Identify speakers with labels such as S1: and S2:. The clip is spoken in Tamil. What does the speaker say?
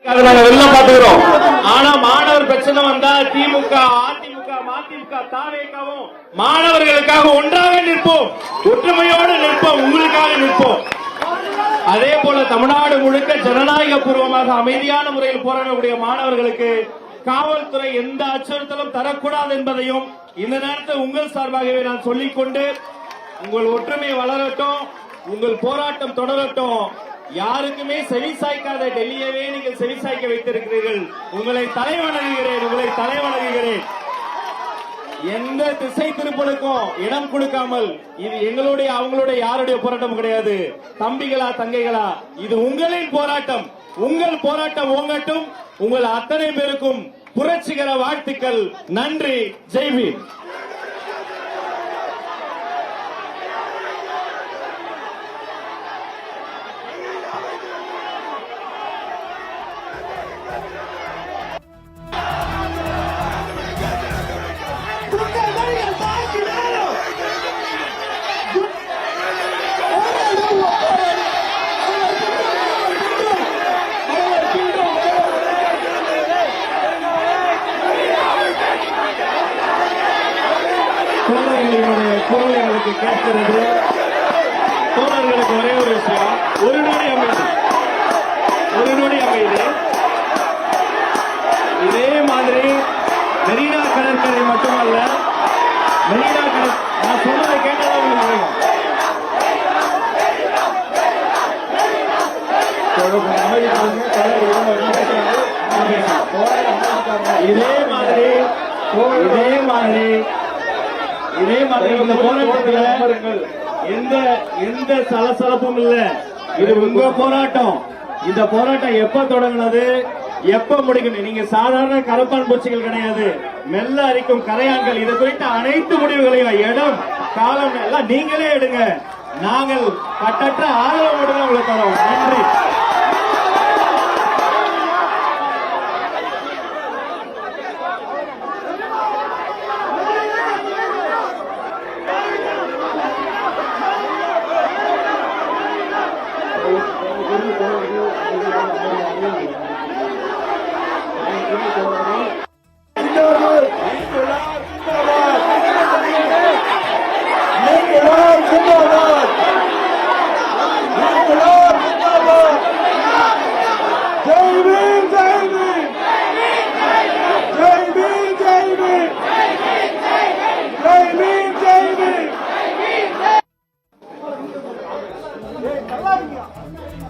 S1: வெளில பாத்துக்கிறோம். ஆனா மாணவர் பிரச்சனை வந்தா திமுக, அதிமுக, மதிமுக, தாவேகவும் மாணவர்களுக்காக ஒன்றாக நிற்போம், ஒற்றுமையோடு நிற்போம், உங்களுக்காக நிற்போம். அதே போல தமிழ்நாடு முழுக்க ஜனநாயக பூர்வமாக அமைதியான முறையில் போராடக்கூடிய மாணவர்களுக்கு காவல்துறை எந்த அச்சுறுத்தலும் தரக்கூடாது என்பதையும் இந்த நேரத்தில் உங்கள் சார்பாகவே நான் சொல்லிக்கொண்டு, உங்கள் ஒற்றுமை வளரட்டும், உங்கள் போராட்டம் தொடரட்டும். யாருக்குமே செவிசாய்க்காத டெல்லியவே நீங்கள் செவிசாய்க்க வைத்திருக்கிறீர்கள். உங்களை தலைவணங்குகிறேன். எந்த திசை திருப்பலுக்கும் இடம் கொடுக்காமல், இது எங்களுடைய அவங்களுடைய யாருடைய போராட்டம் கிடையாது. தம்பிகளா தங்கைகளா, இது உங்களின் போராட்டம். உங்கள் போராட்டம் ஓங்கட்டும். உங்கள் அத்தனை பேருக்கும் புரட்சிகர வாழ்த்துக்கள். நன்றி. ஜெய்பீம். தோழர்களுக்கு கேட்கிறது. தோழர்களுக்கு ஒரே ஒரு விஷயம், ஒரு நொடி அமைதி. இதே மாதிரி மெரினா கடற்கரை மட்டுமல்ல, மெரினா கடற்கரை நான் சொன்னதை கேட்டதான் உங்களுக்கு இதே மாதிரி இந்த போராட்டத்தில் எந்த சலசலப்பும் இல்ல. இது உங்க போராட்டம். இந்த போராட்டம் எப்ப தொடங்கினது, எப்ப முடிக்கணும்? நீங்க சாதாரண கரப்பான் பூச்சிகள் கிடையாது, மெல்ல அரிக்கும் கரையான்கள். இது குறித்த அனைத்து முடிவுகளையும் இடம், காலம் எல்லாம் நீங்களே எடுங்க. நாங்கள் கட்டற்ற ஆதரவு மட்டும் உங்களுக்கு தரோம். நன்றி.